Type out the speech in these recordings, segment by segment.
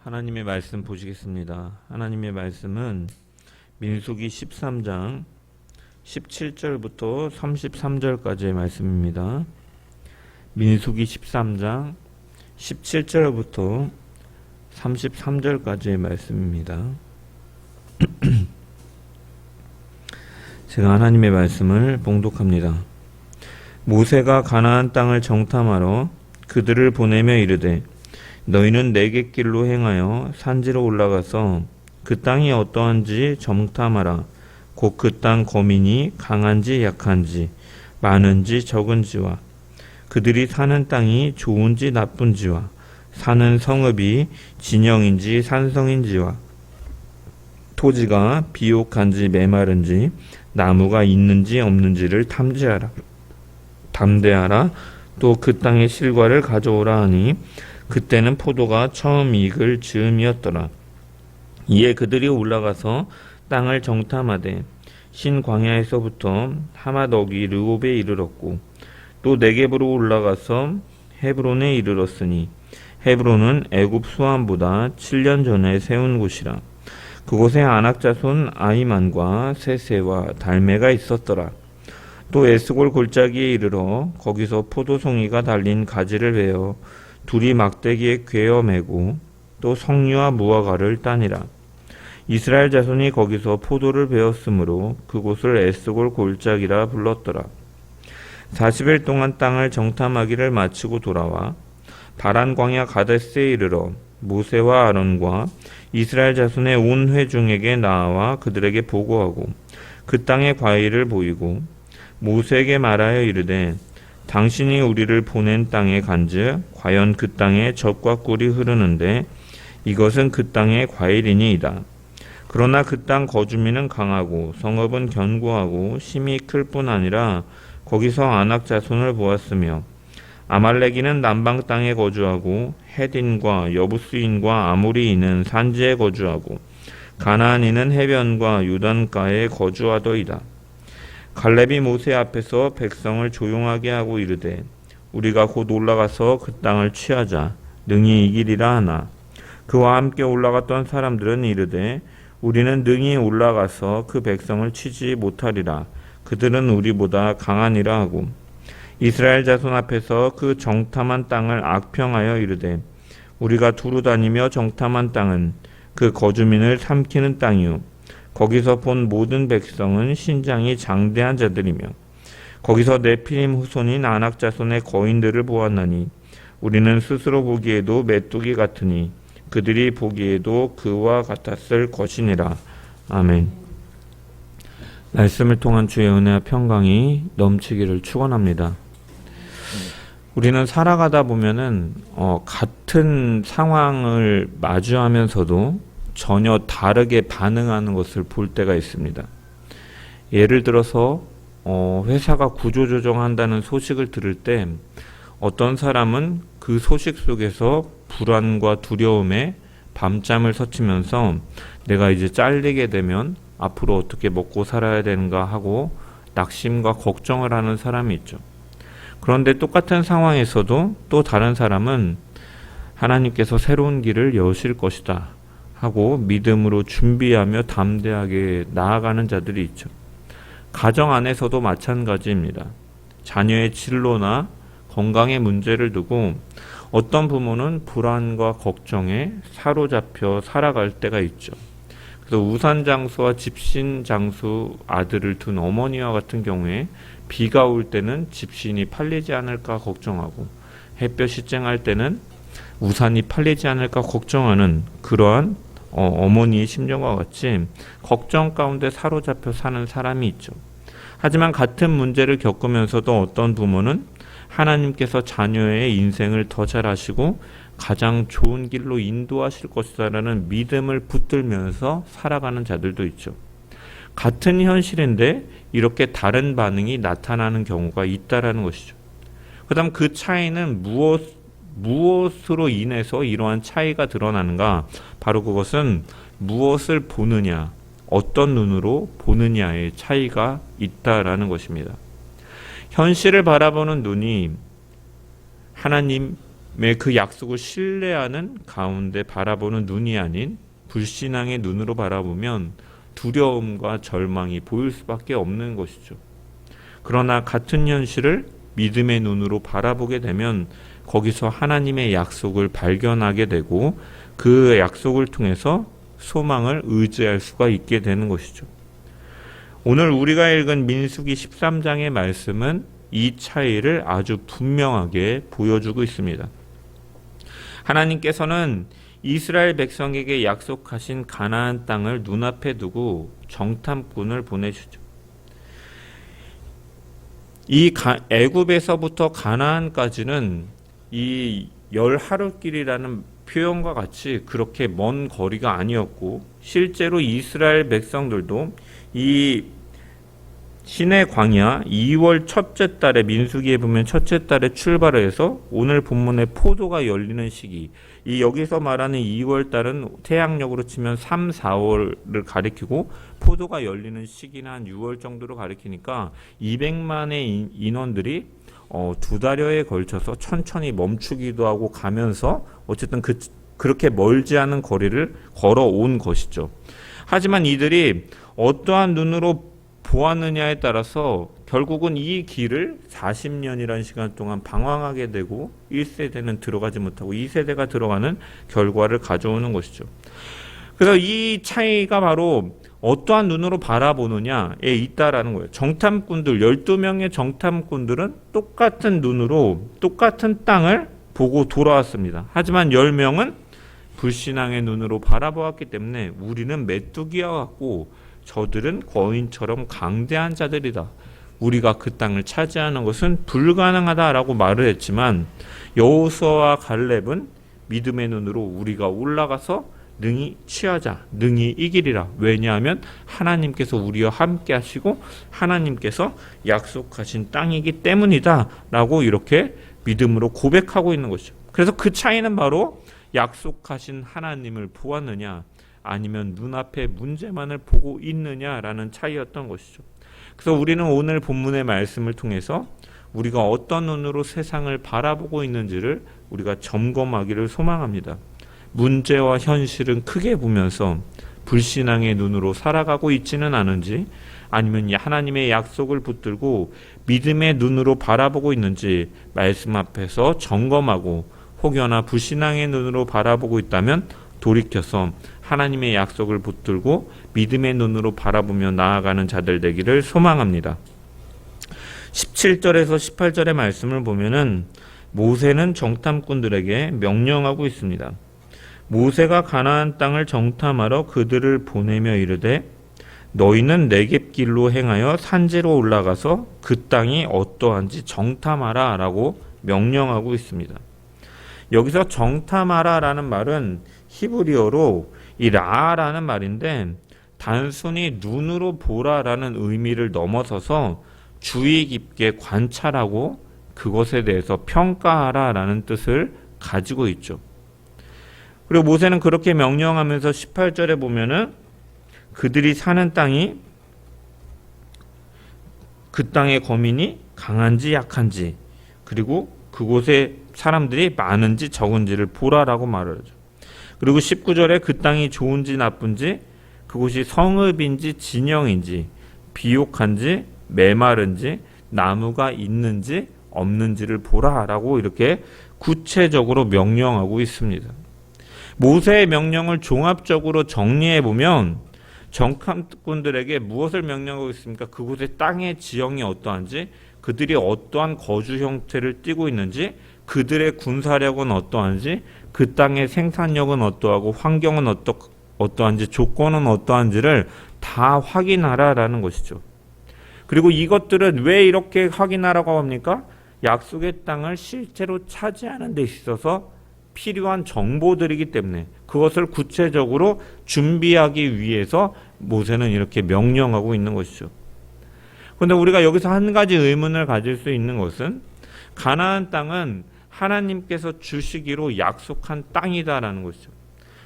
하나님의 말씀 보시겠습니다. 하나님의 말씀은 민수기 13장 17절부터 33절까지의 말씀입니다. 민수기 13장 17절부터 33절까지의 말씀입니다. 제가 하나님의 말씀을 봉독합니다. 모세가 가나안 땅을 정탐하러 그들을 보내며 이르되 너희는 내게 길로 행하여 산지로 올라가서 그 땅이 어떠한지 정탐하라. 곧 그 땅 거민이 강한지 약한지 많은지 적은지와 그들이 사는 땅이 좋은지 나쁜지와 사는 성읍이 진영인지 산성인지와 토지가 비옥한지 메마른지 나무가 있는지 없는지를 담대하라. 또 그 땅의 실과를 가져오라 하니 그때는 포도가 처음 익을 즈음이었더라. 이에 그들이 올라가서 땅을 정탐하되 신광야에서부터 하맛어기 르홉에 이르렀고 또 네겝으로 올라가서 헤브론에 이르렀으니 헤브론은 애굽 수암보다 7년 전에 세운 곳이라. 그곳에 아낙 자손 아히만과 세세와 달메가 있었더라. 또 에스골 골짜기에 이르러 거기서 포도송이가 달린 가지를 베어 둘이 막대기에 꿰어 매고 또 석류와 무화과를 따니라. 이스라엘 자손이 거기서 포도를 베었으므로 그곳을 에스골 골짜기라 불렀더라. 40일 동안 땅을 정탐하기를 마치고 돌아와 바란 광야 가데스에 이르러 모세와 아론과 이스라엘 자손의 온 회중에게 나아와 그들에게 보고하고 그 땅의 과일을 보이고 모세에게 말하여 이르되 당신이 우리를 보낸 땅에 간즉 과연 그 땅에 젖과 꿀이 흐르는데 이것은 그 땅의 과일이니이다. 그러나 그 땅 거주민은 강하고 성읍은 견고하고 힘이 클 뿐 아니라 거기서 아낙 자손을 보았으며 아말렉인은 남방 땅에 거주하고 헤딘과 여부스인과 아모리인은 산지에 거주하고 가나안인은 해변과 요단가에 거주하더이다. 갈렙이 모세 앞에서 백성을 조용하게 하고 이르되 우리가 곧 올라가서 그 땅을 취하자 능히 이기리라 하나 그와 함께 올라갔던 사람들은 이르되 우리는 능히 올라가서 그 백성을 치지 못하리라. 그들은 우리보다 강하니라 하고 이스라엘 자손 앞에서 그 정탐한 땅을 악평하여 이르되 우리가 두루 다니며 정탐한 땅은 그 거주민을 삼키는 땅이요 거기서 본 모든 백성은 신장이 장대한 자들이며 거기서 네피림 후손인 아낙 자손의 거인들을 보았나니 우리는 스스로 보기에도 메뚜기 같으니 그들이 보기에도 그와 같았을 것이니라. 아멘. 말씀을 통한 주의 은혜와 평강이 넘치기를 축원합니다. 우리는 살아가다 보면은 같은 상황을 마주하면서도 전혀 다르게 반응하는 것을 볼 때가 있습니다. 예를 들어서 회사가 구조조정한다는 소식을 들을 때 어떤 사람은 그 소식 속에서 불안과 두려움에 밤잠을 설치면서 내가 이제 잘리게 되면 앞으로 어떻게 먹고 살아야 되는가 하고 낙심과 걱정을 하는 사람이 있죠. 그런데 똑같은 상황에서도 또 다른 사람은 하나님께서 새로운 길을 여실 것이다 하고 믿음으로 준비하며 담대하게 나아가는 자들이 있죠. 가정 안에서도 마찬가지입니다. 자녀의 진로나 건강의 문제를 두고 어떤 부모는 불안과 걱정에 사로잡혀 살아갈 때가 있죠. 그래서 우산장수와 집신장수 아들을 둔 어머니와 같은 경우에 비가 올 때는 집신이 팔리지 않을까 걱정하고 햇볕이 쨍할 때는 우산이 팔리지 않을까 걱정하는 그러한 어머니의 심정과 같이 걱정 가운데 사로잡혀 사는 사람이 있죠. 하지만 같은 문제를 겪으면서도 어떤 부모는 하나님께서 자녀의 인생을 더 잘하시고 가장 좋은 길로 인도하실 것이다라는 믿음을 붙들면서 살아가는 자들도 있죠. 같은 현실인데 이렇게 다른 반응이 나타나는 경우가 있다라는 것이죠. 그 다음 그 차이는 무엇으로 인해서 이러한 차이가 드러나는가? 바로 그것은 무엇을 보느냐, 어떤 눈으로 보느냐의 차이가 있다라는 것입니다. 현실을 바라보는 눈이 하나님 그 약속을 신뢰하는 가운데 바라보는 눈이 아닌 불신앙의 눈으로 바라보면 두려움과 절망이 보일 수밖에 없는 것이죠. 그러나 같은 현실을 믿음의 눈으로 바라보게 되면 거기서 하나님의 약속을 발견하게 되고 그 약속을 통해서 소망을 의지할 수가 있게 되는 것이죠. 오늘 우리가 읽은 민수기 13장의 말씀은 이 차이를 아주 분명하게 보여주고 있습니다. 하나님께서는 이스라엘 백성에게 약속하신 가나안 땅을 눈앞에 두고 정탐꾼을 보내주죠. 이 애굽에서부터 가나안까지는 이 10하루길이라는 표현과 같이 그렇게 먼 거리가 아니었고, 실제로 이스라엘 백성들도 이 시내 광야 2월 첫째 달에, 민수기에 보면 첫째 달에 출발을 해서 오늘 본문에 포도가 열리는 시기, 이 여기서 말하는 2월 달은 태양력으로 치면 3, 4월을 가리키고 포도가 열리는 시기는 한 6월 정도로 가리키니까 200만의 인원들이 2달여에 걸쳐서 천천히 멈추기도 하고 가면서 어쨌든 그렇게 멀지 않은 거리를 걸어온 것이죠. 하지만 이들이 어떠한 눈으로 보았느냐에 따라서 결국은 이 길을 40년이라는 시간 동안 방황하게 되고 1세대는 들어가지 못하고 2세대가 들어가는 결과를 가져오는 것이죠. 그래서 이 차이가 바로 어떠한 눈으로 바라보느냐에 있다라는 거예요. 정탐꾼들, 12명의 정탐꾼들은 똑같은 눈으로 똑같은 땅을 보고 돌아왔습니다. 하지만 10명은 불신앙의 눈으로 바라보았기 때문에 우리는 메뚜기와 같고 저들은 거인처럼 강대한 자들이다. 우리가 그 땅을 차지하는 것은 불가능하다라고 말을 했지만 여호수아와 갈렙은 믿음의 눈으로 우리가 올라가서 능히 취하자, 능히 이기리라. 왜냐하면 하나님께서 우리와 함께 하시고 하나님께서 약속하신 땅이기 때문이다 라고 이렇게 믿음으로 고백하고 있는 것이죠. 그래서 그 차이는 바로 약속하신 하나님을 보았느냐 아니면 눈앞의 문제만을 보고 있느냐라는 차이였던 것이죠. 그래서 우리는 오늘 본문의 말씀을 통해서 우리가 어떤 눈으로 세상을 바라보고 있는지를 우리가 점검하기를 소망합니다. 문제와 현실은 크게 보면서 불신앙의 눈으로 살아가고 있지는 않은지, 아니면 하나님의 약속을 붙들고 믿음의 눈으로 바라보고 있는지 말씀 앞에서 점검하고, 혹여나 불신앙의 눈으로 바라보고 있다면 돌이켜서 하나님의 약속을 붙들고 믿음의 눈으로 바라보며 나아가는 자들 되기를 소망합니다. 17절에서 18절의 말씀을 보면은 모세는 정탐꾼들에게 명령하고 있습니다. 모세가 가나안 땅을 정탐하러 그들을 보내며 이르되 너희는 네겝길로 행하여 산지로 올라가서 그 땅이 어떠한지 정탐하라 라고 명령하고 있습니다. 여기서 정탐하라 라는 말은 히브리어로 이 라라는 말인데 단순히 눈으로 보라라는 의미를 넘어서서 주의 깊게 관찰하고 그것에 대해서 평가하라라는 뜻을 가지고 있죠. 그리고 모세는 그렇게 명령하면서 18절에 보면은 그들이 사는 땅이 그 땅의 거민이 강한지 약한지, 그리고 그곳에 사람들이 많은지 적은지를 보라라고 말을 하죠. 그리고 19절에 그 땅이 좋은지 나쁜지, 그곳이 성읍인지 진영인지, 비옥한지 메마른지, 나무가 있는지 없는지를 보라라고 이렇게 구체적으로 명령하고 있습니다. 모세의 명령을 종합적으로 정리해 보면 정탐꾼들에게 무엇을 명령하고 있습니까? 그곳의 땅의 지형이 어떠한지, 그들이 어떠한 거주 형태를 띠고 있는지, 그들의 군사력은 어떠한지, 그 땅의 생산력은 어떠하고 환경은 어떠한지, 조건은 어떠한지를 다 확인하라라는 것이죠. 그리고 이것들은 왜 이렇게 확인하라고 합니까? 약속의 땅을 실제로 차지하는 데 있어서 필요한 정보들이기 때문에 그것을 구체적으로 준비하기 위해서 모세는 이렇게 명령하고 있는 것이죠. 그런데 우리가 여기서 한 가지 의문을 가질 수 있는 것은 가나안 땅은 하나님께서 주시기로 약속한 땅이다라는 것이죠.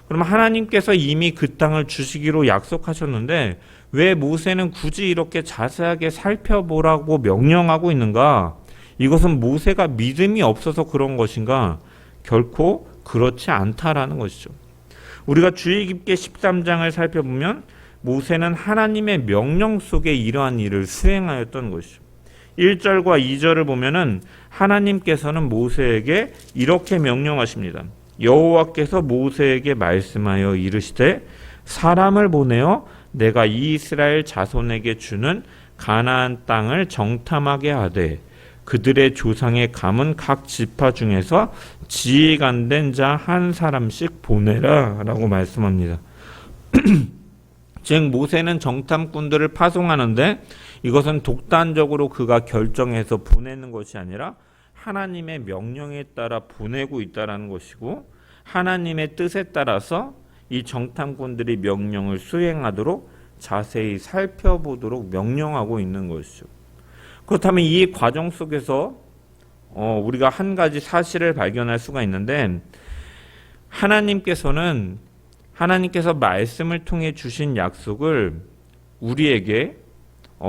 그러면 하나님께서 이미 그 땅을 주시기로 약속하셨는데 왜 모세는 굳이 이렇게 자세하게 살펴보라고 명령하고 있는가? 이것은 모세가 믿음이 없어서 그런 것인가? 결코 그렇지 않다라는 것이죠. 우리가 주의 깊게 13장을 살펴보면 모세는 하나님의 명령 속에 이러한 일을 수행하였던 것이죠. 1절과 2절을 보면은 하나님께서는 모세에게 이렇게 명령하십니다. 여호와께서 모세에게 말씀하여 이르시되 사람을 보내어 내가 이 이스라엘 자손에게 주는 가나안 땅을 정탐하게 하되 그들의 조상의 감은 각 지파 중에서 지혜가 안 된 자 한 사람씩 보내라 라고 말씀합니다. 즉 모세는 정탐꾼들을 파송하는데 이것은 독단적으로 그가 결정해서 보내는 것이 아니라 하나님의 명령에 따라 보내고 있다는 것이고 하나님의 뜻에 따라서 이 정탐꾼들이 명령을 수행하도록 자세히 살펴보도록 명령하고 있는 것이죠. 그렇다면 이 과정 속에서 우리가 한 가지 사실을 발견할 수가 있는데 하나님께서 말씀을 통해 주신 약속을 우리에게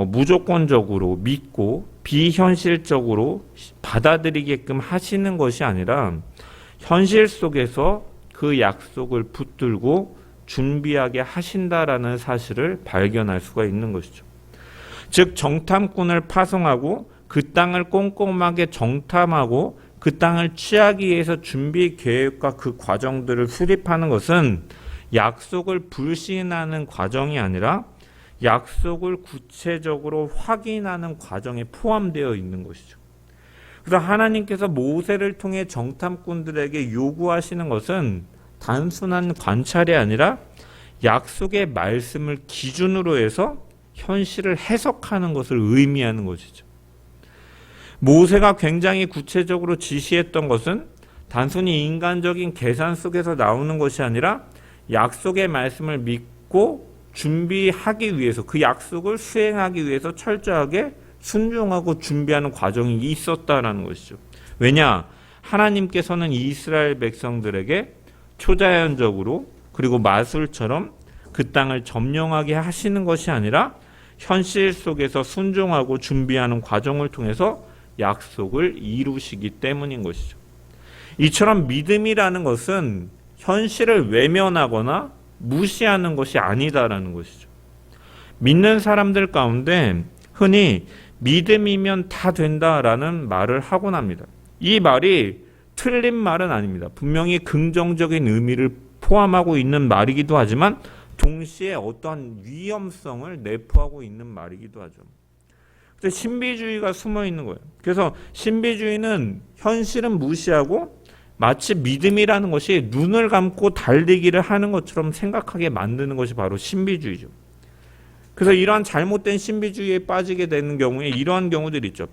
무조건적으로 믿고 비현실적으로 받아들이게끔 하시는 것이 아니라 현실 속에서 그 약속을 붙들고 준비하게 하신다라는 사실을 발견할 수가 있는 것이죠. 즉 정탐꾼을 파송하고 그 땅을 꼼꼼하게 정탐하고 그 땅을 취하기 위해서 준비 계획과 그 과정들을 수립하는 것은 약속을 불신하는 과정이 아니라 약속을 구체적으로 확인하는 과정에 포함되어 있는 것이죠. 그래서 하나님께서 모세를 통해 정탐꾼들에게 요구하시는 것은 단순한 관찰이 아니라 약속의 말씀을 기준으로 해서 현실을 해석하는 것을 의미하는 것이죠. 모세가 굉장히 구체적으로 지시했던 것은 단순히 인간적인 계산 속에서 나오는 것이 아니라 약속의 말씀을 믿고 준비하기 위해서 그 약속을 수행하기 위해서 철저하게 순종하고 준비하는 과정이 있었다라는 것이죠. 왜냐? 하나님께서는 이스라엘 백성들에게 초자연적으로 그리고 마술처럼 그 땅을 점령하게 하시는 것이 아니라 현실 속에서 순종하고 준비하는 과정을 통해서 약속을 이루시기 때문인 것이죠. 이처럼 믿음이라는 것은 현실을 외면하거나 무시하는 것이 아니다라는 것이죠. 믿는 사람들 가운데 흔히 믿음이면 다 된다라는 말을 하곤 합니다. 이 말이 틀린 말은 아닙니다. 분명히 긍정적인 의미를 포함하고 있는 말이기도 하지만 동시에 어떠한 위험성을 내포하고 있는 말이기도 하죠. 근데 신비주의가 숨어 있는 거예요. 그래서 신비주의는 현실은 무시하고 마치 믿음이라는 것이 눈을 감고 달리기를 하는 것처럼 생각하게 만드는 것이 바로 신비주의죠. 그래서 이러한 잘못된 신비주의에 빠지게 되는 경우에 이러한 경우들이 있죠.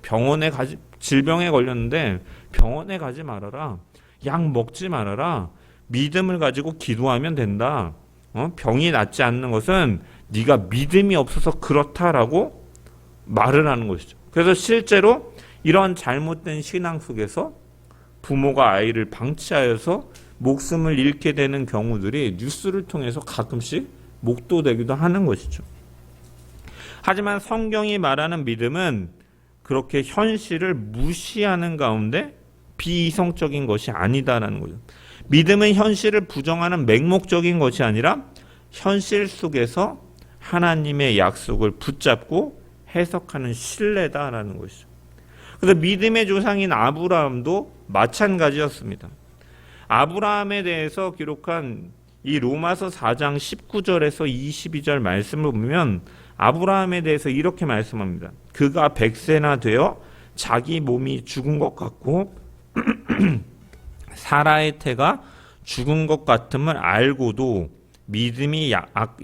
질병에 걸렸는데 병원에 가지 말아라. 약 먹지 말아라. 믿음을 가지고 기도하면 된다. 병이 낫지 않는 것은 네가 믿음이 없어서 그렇다라고 말을 하는 것이죠. 그래서 실제로 이러한 잘못된 신앙 속에서 부모가 아이를 방치하여서 목숨을 잃게 되는 경우들이 뉴스를 통해서 가끔씩 목도되기도 하는 것이죠. 하지만 성경이 말하는 믿음은 그렇게 현실을 무시하는 가운데 비이성적인 것이 아니다라는 거죠. 믿음은 현실을 부정하는 맹목적인 것이 아니라 현실 속에서 하나님의 약속을 붙잡고 해석하는 신뢰다라는 것이죠. 그래서 믿음의 조상인 아브라함도 마찬가지였습니다. 아브라함에 대해서 기록한 이 로마서 4장 19절에서 22절 말씀을 보면 아브라함에 대해서 이렇게 말씀합니다. 그가 100세나 되어 자기 몸이 죽은 것 같고 사라의 태가 죽은 것 같음을 알고도 믿음이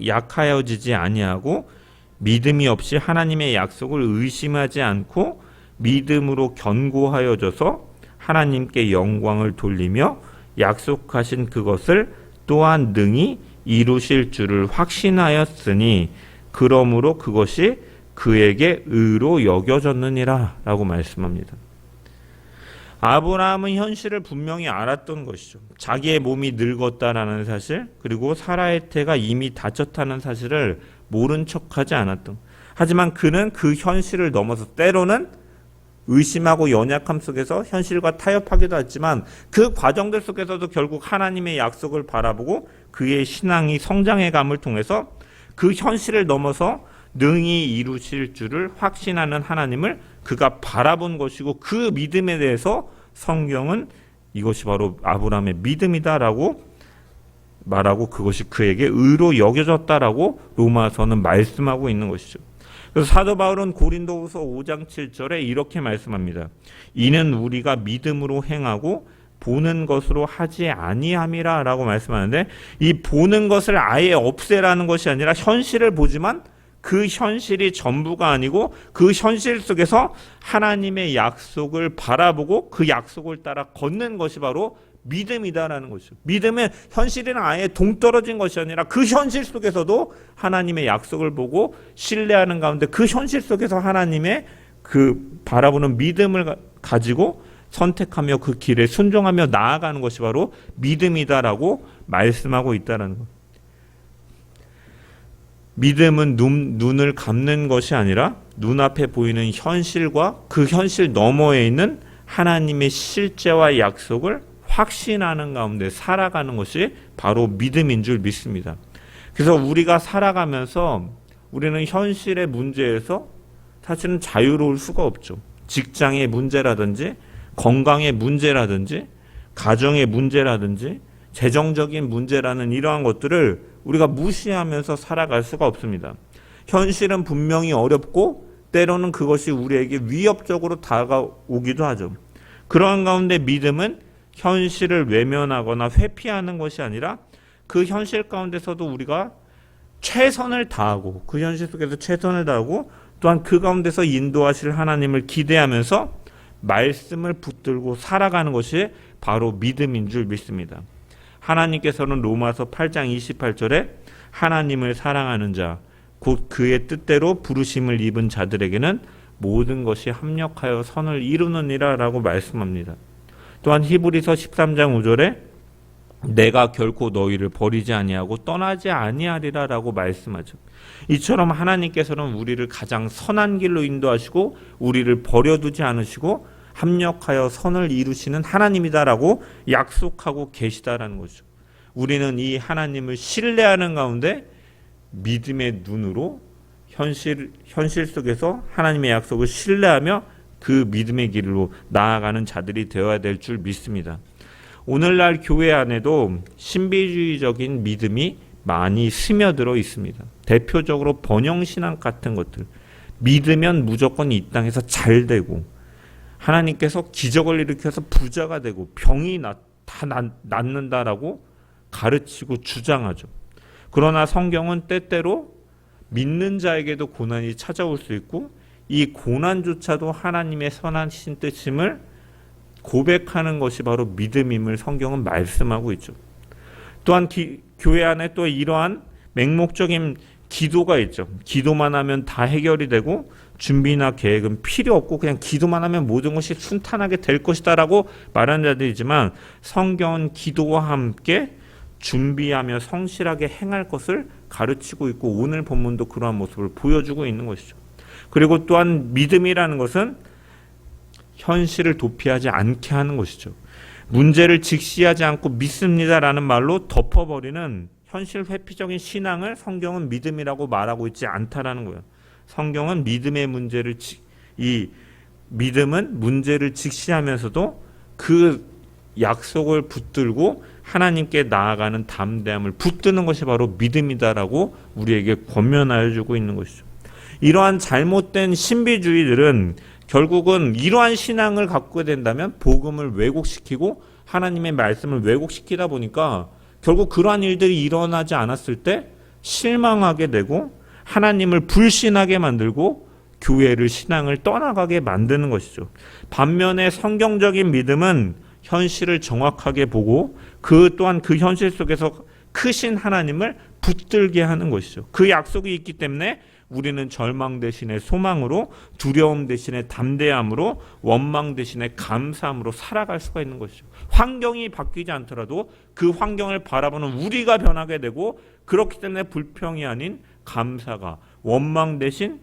약하여지지 아니하고 믿음이 없이 하나님의 약속을 의심하지 않고 믿음으로 견고하여져서 하나님께 영광을 돌리며 약속하신 그것을 또한 능히 이루실 줄을 확신하였으니 그러므로 그것이 그에게 의로 여겨졌느니라 라고 말씀합니다. 아브라함은 현실을 분명히 알았던 것이죠. 자기의 몸이 늙었다라는 사실, 그리고 사라의 태가 이미 다쳤다는 사실을 모른 척하지 않았던. 하지만 그는 그 현실을 넘어서 때로는 의심하고 연약함 속에서 현실과 타협하기도 했지만 그 과정들 속에서도 결국 하나님의 약속을 바라보고 그의 신앙이 성장해감을 통해서 그 현실을 넘어서 능히 이루실 줄을 확신하는 하나님을 그가 바라본 것이고 그 믿음에 대해서 성경은 이것이 바로 아브라함의 믿음이다라고 말하고 그것이 그에게 의로 여겨졌다라고 로마서는 말씀하고 있는 것이죠. 그래서 사도 바울은 고린도후서 5장 7절에 이렇게 말씀합니다. 이는 우리가 믿음으로 행하고 보는 것으로 하지 아니함이라 라고 말씀하는데, 이 보는 것을 아예 없애라는 것이 아니라 현실을 보지만 그 현실이 전부가 아니고 그 현실 속에서 하나님의 약속을 바라보고 그 약속을 따라 걷는 것이 바로 믿음이다라는 것이죠. 믿음은 현실이랑 아예 동떨어진 것이 아니라 그 현실 속에서도 하나님의 약속을 보고 신뢰하는 가운데 그 현실 속에서 하나님의 그 바라보는 믿음을 가지고 선택하며 그 길에 순종하며 나아가는 것이 바로 믿음이다라고 말씀하고 있다는 것. 믿음은 눈을 감는 것이 아니라 눈앞에 보이는 현실과 그 현실 너머에 있는 하나님의 실제와 약속을 확신하는 가운데 살아가는 것이 바로 믿음인 줄 믿습니다. 그래서 우리가 살아가면서 우리는 현실의 문제에서 사실은 자유로울 수가 없죠. 직장의 문제라든지 건강의 문제라든지 가정의 문제라든지 재정적인 문제라는 이러한 것들을 우리가 무시하면서 살아갈 수가 없습니다. 현실은 분명히 어렵고 때로는 그것이 우리에게 위협적으로 다가오기도 하죠. 그러한 가운데 믿음은 현실을 외면하거나 회피하는 것이 아니라 그 현실 가운데서도 우리가 최선을 다하고 그 현실 속에서 최선을 다하고 또한 그 가운데서 인도하실 하나님을 기대하면서 말씀을 붙들고 살아가는 것이 바로 믿음인 줄 믿습니다. 하나님께서는 로마서 8장 28절에 하나님을 사랑하는 자, 곧 그의 뜻대로 부르심을 입은 자들에게는 모든 것이 합력하여 선을 이루느니라 라고 말씀합니다. 또한 히브리서 13장 5절에 내가 결코 너희를 버리지 아니하고 떠나지 아니하리라 라고 말씀하죠. 이처럼 하나님께서는 우리를 가장 선한 길로 인도하시고 우리를 버려두지 않으시고 합력하여 선을 이루시는 하나님이다라고 약속하고 계시다라는 거죠. 우리는 이 하나님을 신뢰하는 가운데 믿음의 눈으로 현실 속에서 하나님의 약속을 신뢰하며 그 믿음의 길로 나아가는 자들이 되어야 될 줄 믿습니다. 오늘날 교회 안에도 신비주의적인 믿음이 많이 스며들어 있습니다. 대표적으로 번영신앙 같은 것들. 믿으면 무조건 이 땅에서 잘 되고 하나님께서 기적을 일으켜서 부자가 되고 병이 다 낫는다라고 가르치고 주장하죠. 그러나 성경은 때때로 믿는 자에게도 고난이 찾아올 수 있고 이 고난조차도 하나님의 선하신 뜻임을 고백하는 것이 바로 믿음임을 성경은 말씀하고 있죠. 또한 교회 안에 또 이러한 맹목적인 기도가 있죠. 기도만 하면 다 해결이 되고 준비나 계획은 필요 없고 그냥 기도만 하면 모든 것이 순탄하게 될 것이다라고 말하는 자들이지만 성경은 기도와 함께 준비하며 성실하게 행할 것을 가르치고 있고 오늘 본문도 그러한 모습을 보여주고 있는 것이죠. 그리고 또한 믿음이라는 것은 현실을 도피하지 않게 하는 것이죠. 문제를 직시하지 않고 믿습니다라는 말로 덮어버리는 현실 회피적인 신앙을 성경은 믿음이라고 말하고 있지 않다라는 거예요. 성경은 믿음의 문제를 믿음은 문제를 직시하면서도 그 약속을 붙들고 하나님께 나아가는 담대함을 붙드는 것이 바로 믿음이다라고 우리에게 권면하여 주고 있는 것이죠. 이러한 잘못된 신비주의들은 결국은 이러한 신앙을 갖고 된다면 복음을 왜곡시키고 하나님의 말씀을 왜곡시키다 보니까 결국 그러한 일들이 일어나지 않았을 때 실망하게 되고 하나님을 불신하게 만들고 교회를 신앙을 떠나가게 만드는 것이죠. 반면에 성경적인 믿음은 현실을 정확하게 보고 그 또한 그 현실 속에서 크신 하나님을 붙들게 하는 것이죠. 그 약속이 있기 때문에 우리는 절망 대신에 소망으로, 두려움 대신에 담대함으로, 원망 대신에 감사함으로 살아갈 수가 있는 것이죠. 환경이 바뀌지 않더라도 그 환경을 바라보는 우리가 변하게 되고 그렇기 때문에 불평이 아닌 감사가, 원망 대신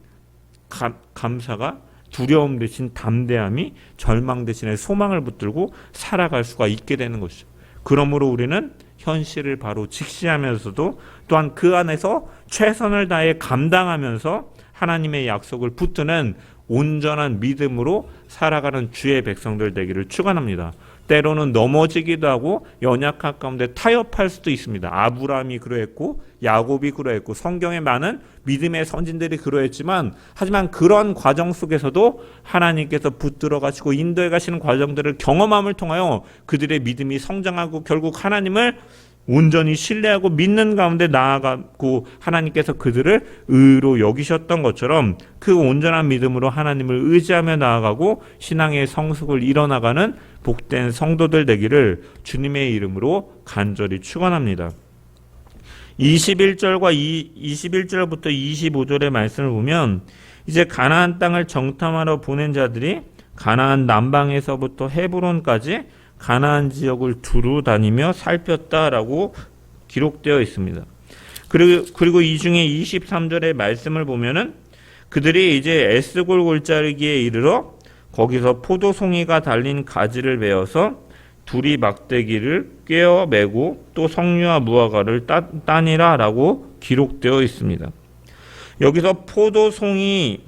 감사가 두려움 대신 담대함이 절망 대신에 소망을 붙들고 살아갈 수가 있게 되는 것이죠. 그러므로 우리는 현실을 바로 직시하면서도 또한 그 안에서 최선을 다해 감당하면서 하나님의 약속을 붙드는 온전한 믿음으로 살아가는 주의 백성들 되기를 축원합니다. 때로는 넘어지기도 하고 연약한 가운데 타협할 수도 있습니다. 아브라함이 그러했고 야곱이 그러했고 성경에 많은 믿음의 선진들이 그러했지만 하지만 그런 과정 속에서도 하나님께서 붙들어 가시고 인도해 가시는 과정들을 경험함을 통하여 그들의 믿음이 성장하고 결국 하나님을 온전히 신뢰하고 믿는 가운데 나아가고 하나님께서 그들을 의로 여기셨던 것처럼 그 온전한 믿음으로 하나님을 의지하며 나아가고 신앙의 성숙을 이뤄나가는 복된 성도들 되기를 주님의 이름으로 간절히 축원합니다. 21절과 21절부터 25절의 말씀을 보면 이제 가나안 땅을 정탐하러 보낸 자들이 가나안 남방에서부터 헤브론까지 가나안 지역을 두루 다니며 살폈다라고 기록되어 있습니다. 그리고 이 중에 23절의 말씀을 보면은 그들이 이제 에스골 골짜기에 이르러 거기서 포도송이가 달린 가지를 베어서 둘이 막대기를 꿰어 매고 또 석류와 무화과를 따니라라고 기록되어 있습니다. 여기서 포도송이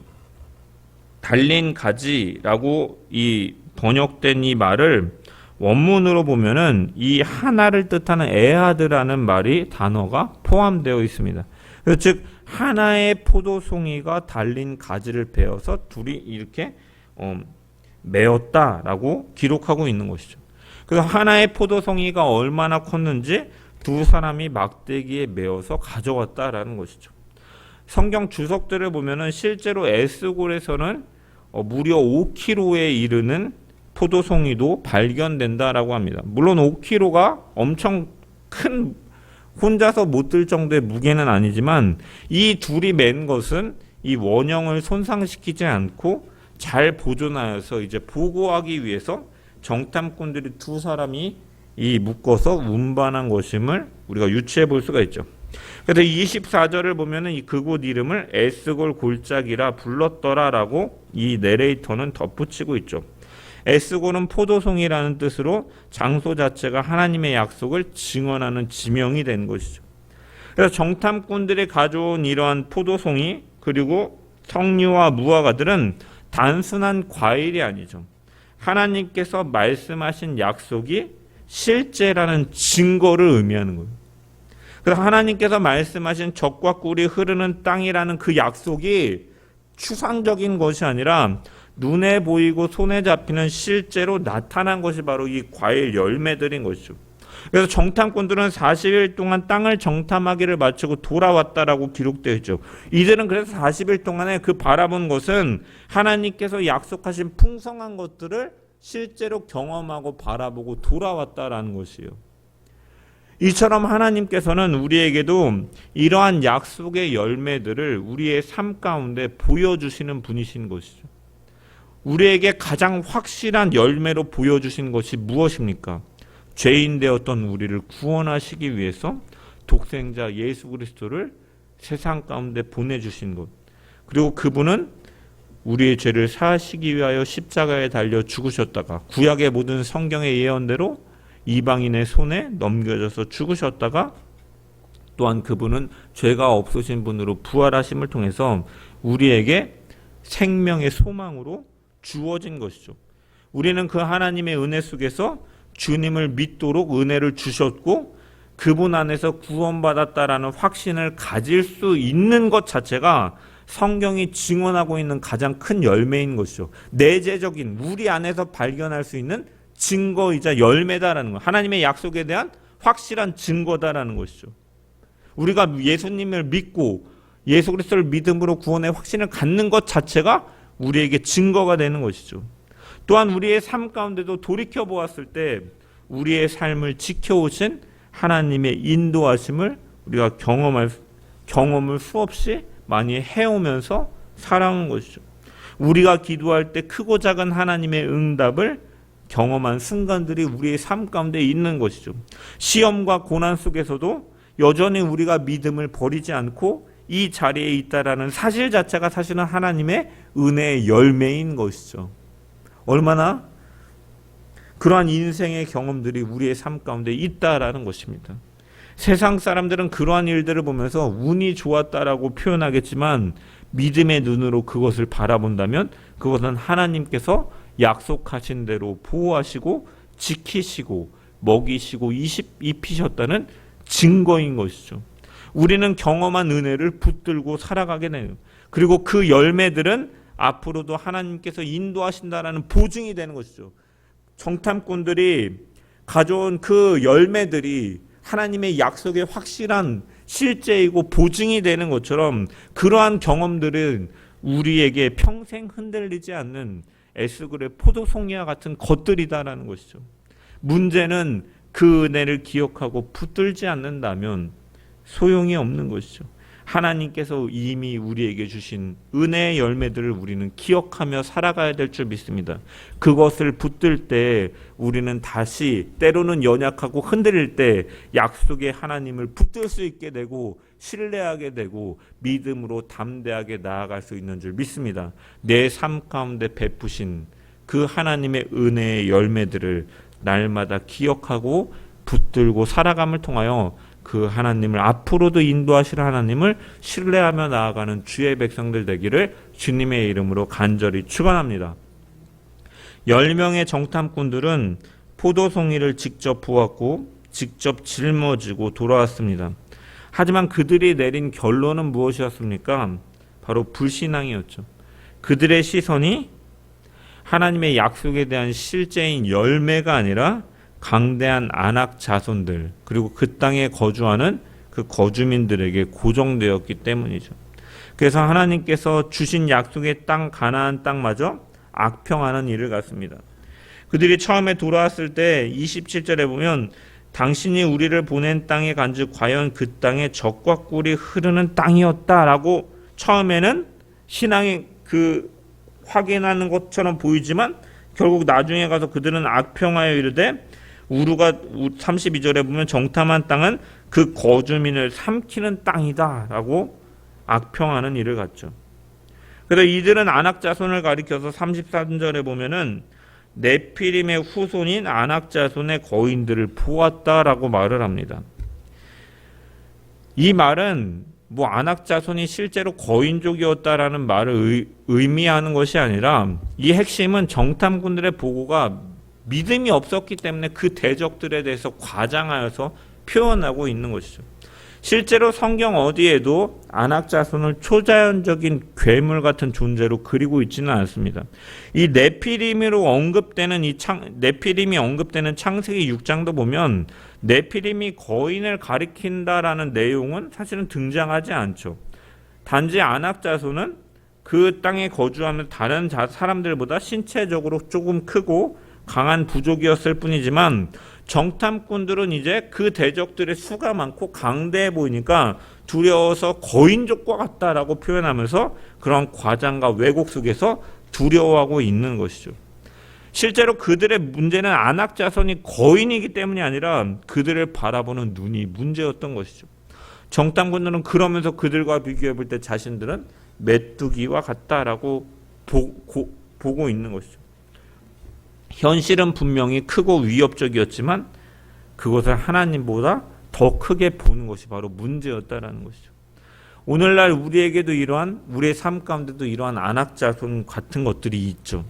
달린 가지라고 이 번역된 이 말을 원문으로 보면은 이 하나를 뜻하는 에하드라는 말이 단어가 포함되어 있습니다. 즉 하나의 포도송이가 달린 가지를 베어서 둘이 이렇게 메었다라고 기록하고 있는 것이죠. 그래서 하나의 포도송이가 얼마나 컸는지 두 사람이 막대기에 메어서 가져왔다라는 것이죠. 성경 주석들을 보면은 실제로 에스골에서는 무려 5kg에 이르는 포도송이도 발견된다라고 합니다. 물론 5kg가 엄청 큰 혼자서 못 들 정도의 무게는 아니지만 이 둘이 맨 것은 이 원형을 손상시키지 않고 잘 보존하여서 이제 보고하기 위해서 정탐꾼들이 두 사람이 이 묶어서 운반한 것임을 우리가 유추해 볼 수가 있죠. 그래서 24절을 보면은 이 그곳 이름을 에스골 골짜기라 불렀더라라고 이 내레이터는 덧붙이고 있죠. 에스골은 포도송이라는 뜻으로 장소 자체가 하나님의 약속을 증언하는 지명이 된 것이죠. 그래서 정탐꾼들이 가져온 이러한 포도송이 그리고 석류와 무화과들은 단순한 과일이 아니죠. 하나님께서 말씀하신 약속이 실제라는 증거를 의미하는 거예요. 그래서 하나님께서 말씀하신 젖과 꿀이 흐르는 땅이라는 그 약속이 추상적인 것이 아니라 눈에 보이고 손에 잡히는 실제로 나타난 것이 바로 이 과일 열매들인 것이죠. 그래서 정탐꾼들은 40일 동안 땅을 정탐하기를 마치고 돌아왔다라고 기록되어 있죠. 이들은 그래서 40일 동안에 그 바라본 것은 하나님께서 약속하신 풍성한 것들을 실제로 경험하고 바라보고 돌아왔다라는 것이에요. 이처럼 하나님께서는 우리에게도 이러한 약속의 열매들을 우리의 삶 가운데 보여주시는 분이신 것이죠. 우리에게 가장 확실한 열매로 보여주신 것이 무엇입니까? 죄인 되었던 우리를 구원하시기 위해서 독생자 예수 그리스도를 세상 가운데 보내주신 것. 그리고 그분은 우리의 죄를 사하시기 위하여 십자가에 달려 죽으셨다가 구약의 모든 성경의 예언대로 이방인의 손에 넘겨져서 죽으셨다가 또한 그분은 죄가 없으신 분으로 부활하심을 통해서 우리에게 생명의 소망으로 주어진 것이죠. 우리는 그 하나님의 은혜 속에서 주님을 믿도록 은혜를 주셨고 그분 안에서 구원받았다라는 확신을 가질 수 있는 것 자체가 성경이 증언하고 있는 가장 큰 열매인 것이죠. 내재적인 우리 안에서 발견할 수 있는 증거이자 열매다라는 것. 하나님의 약속에 대한 확실한 증거다라는 것이죠. 우리가 예수님을 믿고 예수 그리스도를 믿음으로 구원의 확신을 갖는 것 자체가 우리에게 증거가 되는 것이죠. 또한 우리의 삶 가운데도 돌이켜 보았을 때 우리의 삶을 지켜오신 하나님의 인도하심을 우리가 경험을 수없이 많이 해오면서 살아온 것이죠. 우리가 기도할 때 크고 작은 하나님의 응답을 경험한 순간들이 우리의 삶 가운데 있는 것이죠. 시험과 고난 속에서도 여전히 우리가 믿음을 버리지 않고 이 자리에 있다라는 사실 자체가 사실은 하나님의 은혜의 열매인 것이죠. 얼마나 그러한 인생의 경험들이 우리의 삶 가운데 있다라는 것입니다. 세상 사람들은 그러한 일들을 보면서 운이 좋았다라고 표현하겠지만 믿음의 눈으로 그것을 바라본다면 그것은 하나님께서 약속하신 대로 보호하시고 지키시고 먹이시고 입히셨다는 증거인 것이죠. 우리는 경험한 은혜를 붙들고 살아가게 되는, 그리고 그 열매들은 앞으로도 하나님께서 인도하신다라는 보증이 되는 것이죠. 정탐꾼들이 가져온 그 열매들이 하나님의 약속의 확실한 실제이고 보증이 되는 것처럼 그러한 경험들은 우리에게 평생 흔들리지 않는 에스겔의 포도송이와 같은 것들이다라는 것이죠. 문제는 그 은혜를 기억하고 붙들지 않는다면 소용이 없는 것이죠. 하나님께서 이미 우리에게 주신 은혜의 열매들을 우리는 기억하며 살아가야 될 줄 믿습니다. 그것을 붙들 때 우리는 다시 때로는 연약하고 흔들릴 때 약속의 하나님을 붙들 수 있게 되고 신뢰하게 되고 믿음으로 담대하게 나아갈 수 있는 줄 믿습니다. 내 삶 가운데 베푸신 그 하나님의 은혜의 열매들을 날마다 기억하고 붙들고 살아감을 통하여 그 하나님을, 앞으로도 인도하실 하나님을 신뢰하며 나아가는 주의 백성들 되기를 주님의 이름으로 간절히 축원합니다. 10명의 정탐꾼들은 포도송이를 직접 보았고 직접 짊어지고 돌아왔습니다. 하지만 그들이 내린 결론은 무엇이었습니까? 바로 불신앙이었죠. 그들의 시선이 하나님의 약속에 대한 실제인 열매가 아니라 강대한 아낙 자손들, 그리고 그 땅에 거주하는 그 거주민들에게 고정되었기 때문이죠. 그래서 하나님께서 주신 약속의 땅, 가나안 땅마저 악평하는 일을 갖습니다. 그들이 처음에 돌아왔을 때 27절에 보면 당신이 우리를 보낸 땅에 간즉 과연 그 땅에 젖과 꿀이 흐르는 땅이었다라고 처음에는 신앙의 그 확인하는 것처럼 보이지만 결국 나중에 가서 그들은 악평하여 이르되 우루가 32절에 보면 정탐한 땅은 그 거주민을 삼키는 땅이다 라고 악평하는 일을 갖죠. 그래서 이들은 아낙 자손을 가리켜서 33절에 보면은 네피림의 후손인 아낙 자손의 거인들을 보았다라고 말을 합니다. 이 말은 뭐 아낙 자손이 실제로 거인족이었다라는 말을 의미하는 것이 아니라 이 핵심은 정탐꾼들의 보고가 믿음이 없었기 때문에 그 대적들에 대해서 과장하여서 표현하고 있는 것이죠. 실제로 성경 어디에도 아낙 자손을 초자연적인 괴물 같은 존재로 그리고 있지는 않습니다. 이 네피림으로 언급되는 네피림이 언급되는 창세기 6장도 보면 네피림이 거인을 가리킨다라는 내용은 사실은 등장하지 않죠. 단지 아낙 자손은 그 땅에 거주하면 다른 사람들보다 신체적으로 조금 크고 강한 부족이었을 뿐이지만 정탐꾼들은 이제 그 대적들의 수가 많고 강대해 보이니까 두려워서 거인족과 같다라고 표현하면서 그런 과장과 왜곡 속에서 두려워하고 있는 것이죠. 실제로 그들의 문제는 아낙 자손이 거인이기 때문이 아니라 그들을 바라보는 눈이 문제였던 것이죠. 정탐꾼들은 그러면서 그들과 비교해 볼 때 자신들은 메뚜기와 같다라고 보고 있는 것이죠. 현실은 분명히 크고 위협적이었지만 그것을 하나님보다 더 크게 보는 것이 바로 문제였다라는 것이죠. 오늘날 우리에게도 우리의 삶 가운데도 이러한 아낙 자손 같은 것들이 있죠.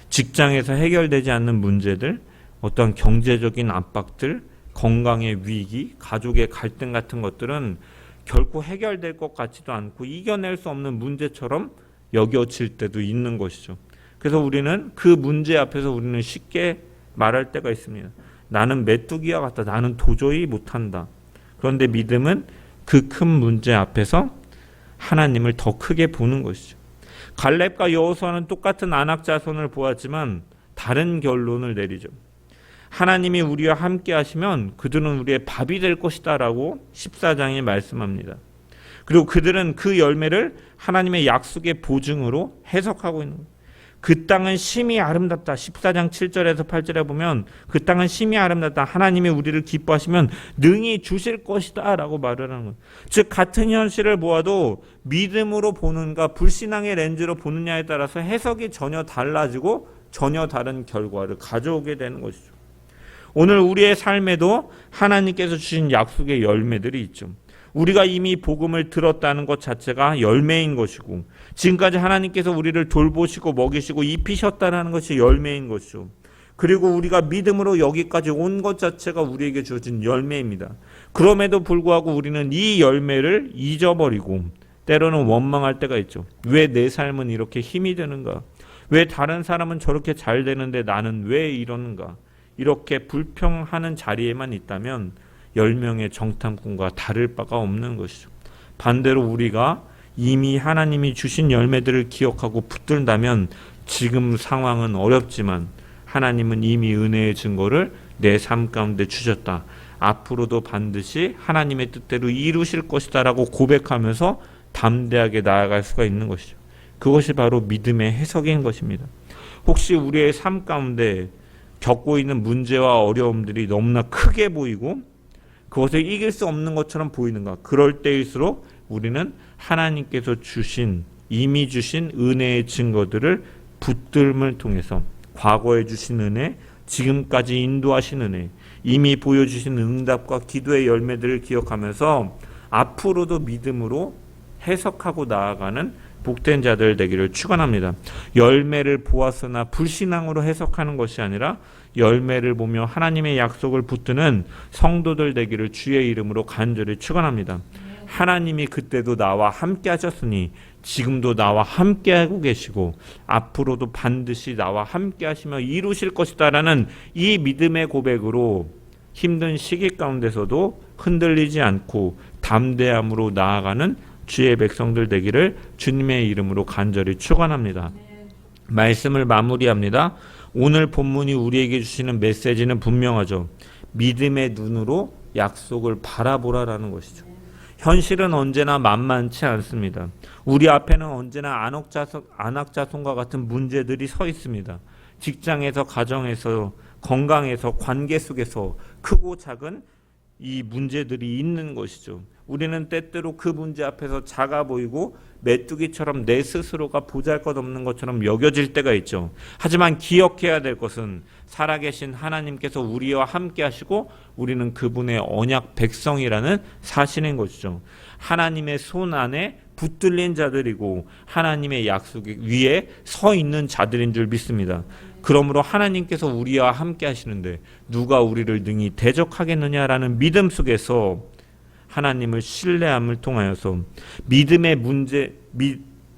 직장에서 해결되지 않는 문제들, 어떤 경제적인 압박들, 건강의 위기, 가족의 갈등 같은 것들은 결코 해결될 것 같지도 않고 이겨낼 수 없는 문제처럼 여겨질 때도 있는 것이죠. 그래서 우리는 그 문제 앞에서 우리는 쉽게 말할 때가 있습니다. 나는 메뚜기와 같다. 나는 도저히 못한다. 그런데 믿음은 그 큰 문제 앞에서 하나님을 더 크게 보는 것이죠. 갈렙과 여호수아는 똑같은 아낙 자손을 보았지만 다른 결론을 내리죠. 하나님이 우리와 함께 하시면 그들은 우리의 밥이 될 것이다 라고 14장에 말씀합니다. 그리고 그들은 그 열매를 하나님의 약속의 보증으로 해석하고 있는 거예요. 그 땅은 심히 아름답다. 14장 7절에서 8절에 보면 그 땅은 심히 아름답다. 하나님이 우리를 기뻐하시면 능히 주실 것이다 라고 말을 하는 거예요. 즉 같은 현실을 보아도 믿음으로 보는가 불신앙의 렌즈로 보느냐에 따라서 해석이 전혀 달라지고 전혀 다른 결과를 가져오게 되는 것이죠. 오늘 우리의 삶에도 하나님께서 주신 약속의 열매들이 있죠. 우리가 이미 복음을 들었다는 것 자체가 열매인 것이고 지금까지 하나님께서 우리를 돌보시고 먹이시고 입히셨다는 것이 열매인 것이죠. 그리고 우리가 믿음으로 여기까지 온 것 자체가 우리에게 주어진 열매입니다. 그럼에도 불구하고 우리는 이 열매를 잊어버리고 때로는 원망할 때가 있죠. 왜 내 삶은 이렇게 힘이 드는가? 왜 다른 사람은 저렇게 잘 되는데 나는 왜 이러는가? 이렇게 불평하는 자리에만 있다면 10명의 정탐꾼과 다를 바가 없는 것이죠. 반대로 우리가 이미 하나님이 주신 열매들을 기억하고 붙든다면 지금 상황은 어렵지만 하나님은 이미 은혜의 증거를 내 삶 가운데 주셨다. 앞으로도 반드시 하나님의 뜻대로 이루실 것이다 라고 고백하면서 담대하게 나아갈 수가 있는 것이죠. 그것이 바로 믿음의 해석인 것입니다. 혹시 우리의 삶 가운데 겪고 있는 문제와 어려움들이 너무나 크게 보이고 그것을 이길 수 없는 것처럼 보이는가? 그럴 때일수록 우리는 하나님께서 이미 주신 은혜의 증거들을 붙들음을 통해서 과거에 주신 은혜, 지금까지 인도하신 은혜, 이미 보여주신 응답과 기도의 열매들을 기억하면서 앞으로도 믿음으로 해석하고 나아가는 복된 자들 되기를 축원합니다. 열매를 보았으나 불신앙으로 해석하는 것이 아니라 열매를 보며 하나님의 약속을 붙드는 성도들 되기를 주의 이름으로 간절히 축원합니다. 하나님이 그때도 나와 함께 하셨으니 지금도 나와 함께 하고 계시고 앞으로도 반드시 나와 함께 하시며 이루실 것이다라는 이 믿음의 고백으로 힘든 시기 가운데서도 흔들리지 않고 담대함으로 나아가는 주의 백성들 되기를 주님의 이름으로 간절히 축원합니다. 말씀을 마무리합니다. 오늘 본문이 우리에게 주시는 메시지는 분명하죠. 믿음의 눈으로 약속을 바라보라라는 것이죠. 현실은 언제나 만만치 않습니다. 우리 앞에는 언제나 안악자손과 같은 문제들이 서 있습니다. 직장에서, 가정에서, 건강에서, 관계 속에서 크고 작은 이 문제들이 있는 것이죠. 우리는 때때로 그 문제 앞에서 작아 보이고 메뚜기처럼 내 스스로가 보잘것없는 것처럼 여겨질 때가 있죠. 하지만 기억해야 될 것은 살아계신 하나님께서 우리와 함께 하시고 우리는 그분의 언약 백성이라는 사실인 것이죠. 하나님의 손 안에 붙들린 자들이고 하나님의 약속 위에 서 있는 자들인 줄 믿습니다. 그러므로 하나님께서 우리와 함께 하시는데 누가 우리를 능히 대적하겠느냐라는 믿음 속에서 하나님을 신뢰함을 통하여서 믿음의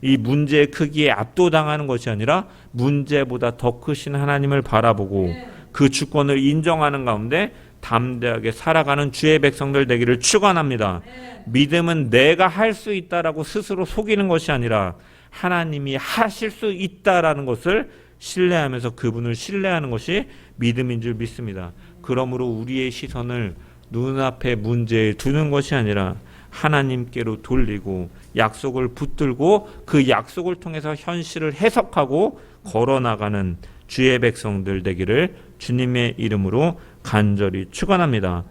이 문제의 크기에 압도당하는 것이 아니라 문제보다 더 크신 하나님을 바라보고 그 주권을 인정하는 가운데 담대하게 살아가는 주의 백성들 되기를 축원합니다. 믿음은 내가 할 수 있다라고 스스로 속이는 것이 아니라 하나님이 하실 수 있다라는 것을 신뢰하면서 그분을 신뢰하는 것이 믿음인 줄 믿습니다. 그러므로 우리의 시선을 눈앞의 문제에 두는 것이 아니라 하나님께로 돌리고 약속을 붙들고 그 약속을 통해서 현실을 해석하고 걸어나가는 주의 백성들 되기를 주님의 이름으로 간절히 축원합니다.